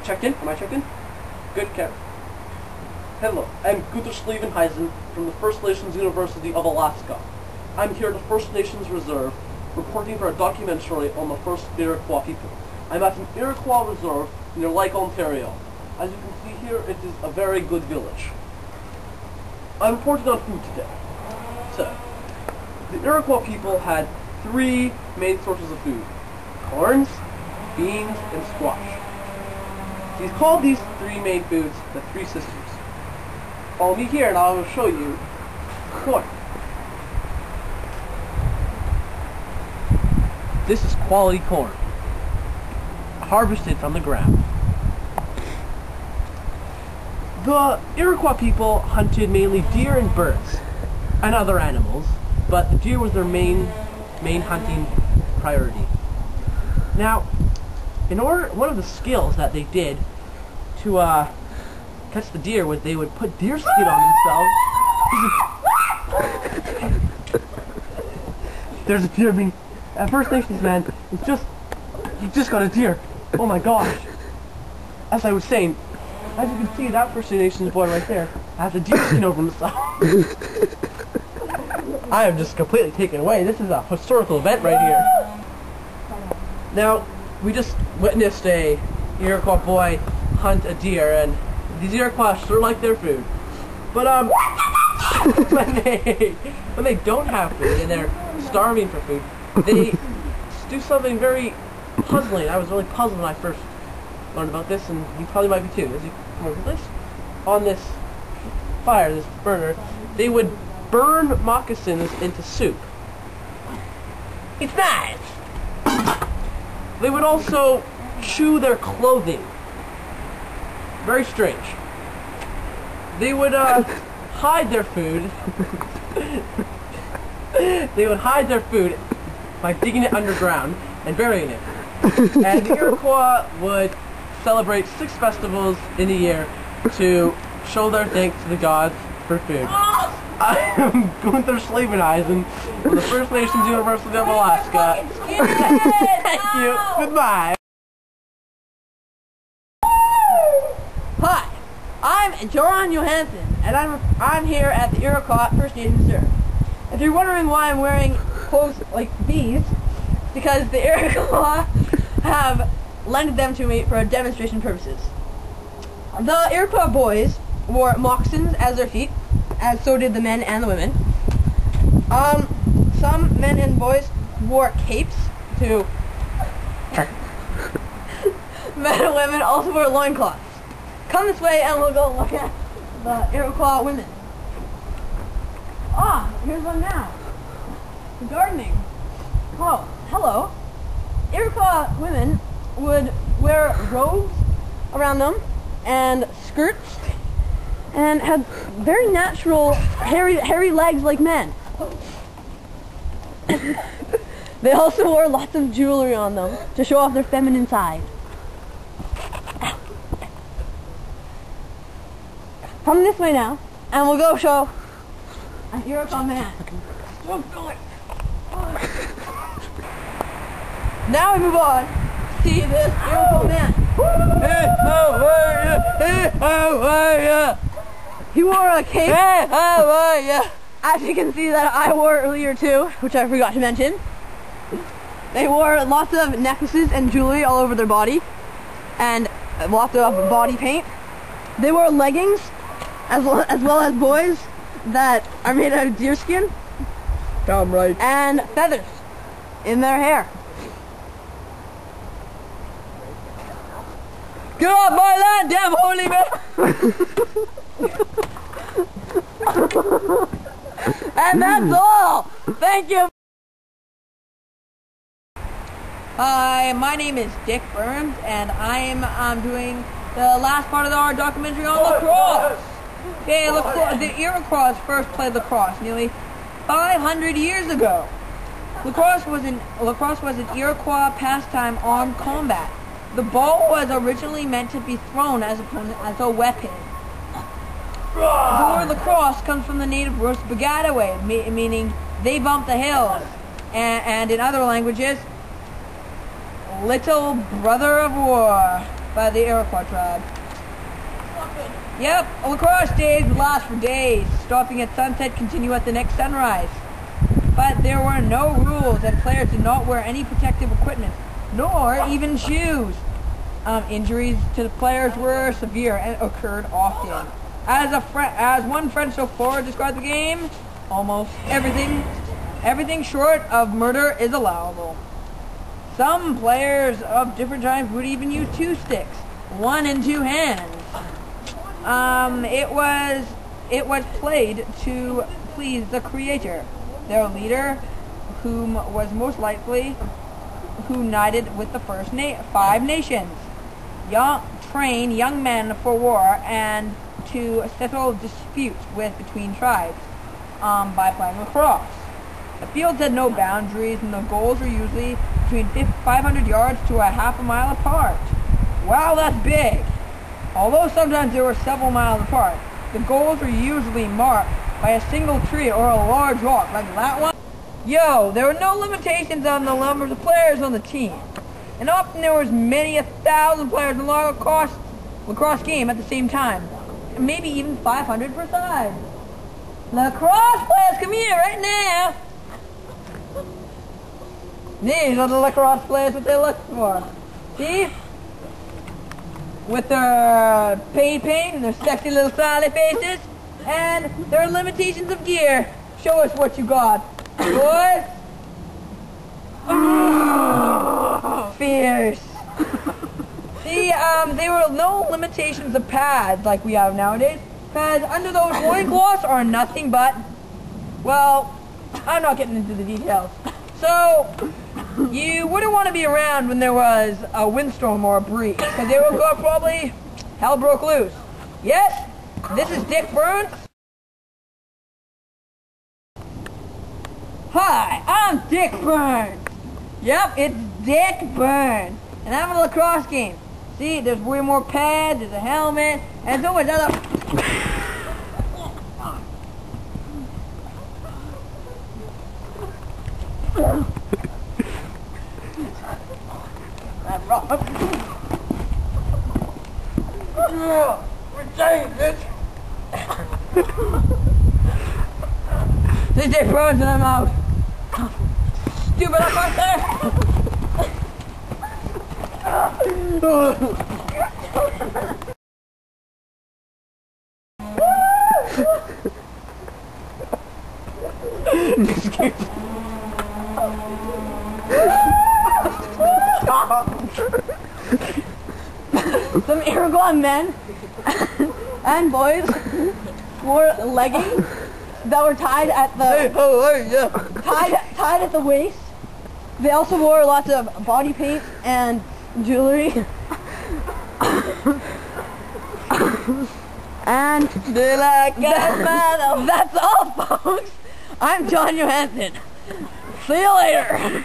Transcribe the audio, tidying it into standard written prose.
checked in? Am I checked in? Good, Karen. Hello, I'm Gunther Schlevenheisen from the First Nations University of Alaska. I'm here at the First Nations Reserve, reporting for a documentary on the first Iroquois people. I'm at an Iroquois reserve near Lake Ontario. As you can see here, it is a very good village. I'm reporting on food today. So, the Iroquois people had three main sources of food: corns, beans, and squash. He's called these three main foods the Three Sisters. Follow me here and I will show you corn. This is quality corn, harvested from the ground. The Iroquois people hunted mainly deer and birds, and other animals, but the deer was their main hunting priority. Now, one of the skills that they did to catch the deer was they would put deer skin on themselves. There's a deer being... At First Nations, man, you just got a deer. Oh my gosh. As I was saying, as you can see, that First Nations boy right there has a deer skin over himself. I am just completely taken away. This is a historical event right here. Now, we just witnessed a Iroquois boy hunt a deer, and these Iroquois sure like their food. But when they don't have food and they're starving for food, they do something very puzzling. I was really puzzled when I first learned about this, and you probably might be too. As you come over this, on this fire, this burner, they would burn moccasins into soup. It's nice. They would also chew their clothing. Very strange. They would hide their food. They would hide their food by digging it underground and burying it. And the Iroquois would celebrate 6 festivals in a year to show their thanks to the gods for food. I am Gunther Schlevenheisen from the First Nations University of Alaska. Thank you. Goodbye. Hi, I'm Joran Johansson, and I'm here at the Iroquois First Nations Reserve. If you're wondering why I'm wearing clothes like these, it's because the Iroquois have lended them to me for demonstration purposes. The Iroquois boys wore moccasins as their feet, as so did the men and the women. Some men and boys wore capes too. Men and women also wore loincloths. Come this way and we'll go look at the Iroquois women. Ah, here's one now. Gardening. Oh, hello. Iroquois women would wear robes around them and skirts and had very natural hairy legs like men. They also wore lots of jewelry on them to show off their feminine side. Come this way now, and we'll go show an Iroquois man. Now we move on to see this Iroquois man. Hey, how are you? Hey, how are you? He wore a cape. Hey, how are you? As you can see that I wore earlier too, which I forgot to mention. They wore lots of necklaces and jewelry all over their body, and lots of body paint. They wore leggings, as well as boys that are made out of deer skin. Damn right. And feathers in their hair. Get off my land, damn holy man! And that's all! Thank you! Hi, my name is Dick Burns, and I'm doing the last part of our documentary on lacrosse. Okay, the Iroquois first played lacrosse nearly 500 years ago. Lacrosse was an Iroquois pastime armed combat. The ball was originally meant to be thrown as a weapon. The word lacrosse comes from the native word Bagadawe, meaning they bump the hills, and in other languages, little brother of war. by the Iroquois tribe. Yep, lacrosse days would last for days, stopping at sunset, continue at the next sunrise. But there were no rules, and players did not wear any protective equipment, nor even shoes. Injuries to the players were severe and occurred often. As one French folklore described the game, almost everything short of murder is allowable. Some players of different times would even use 2 sticks, 1 in 2 hands. It was played to please the creator, their leader, whom was most likely united with the first 5 nations. Train young men for war and to settle disputes between tribes by playing lacrosse. The fields had no boundaries, and the goals were usually between 500 yards to a half a mile apart. Wow, that's big! Although sometimes they were several miles apart, the goals were usually marked by a single tree or a large rock, like that one. There were no limitations on the number of players on the team, and often there was many 1,000 players in a lacrosse game at the same time, and maybe even 500 per side. Lacrosse players, come here right now! These are the lacrosse players, what they look for. See? With their paint and their sexy little smiley faces, and their limitations of gear. Show us what you got, boys. Fierce. See, there were no limitations of pads like we have nowadays, because under those loincloths are nothing but, well, I'm not getting into the details. So, you wouldn't want to be around when there was a windstorm or a breeze, because they would go probably hell broke loose. Yes, this is Dick Burns. Hi, I'm Dick Burns. Yep, it's Dick Burns, and I'm in a lacrosse game. See, there's way more pads, there's a helmet, and so much other. This is Dick Burns and I'm out. Stupid up right there. Some Iroquois men and boys wore leggings that were tied at the tied at the waist. They also wore lots of body paint and jewelry. And they like that's all, folks. I'm John Johansson. See you later.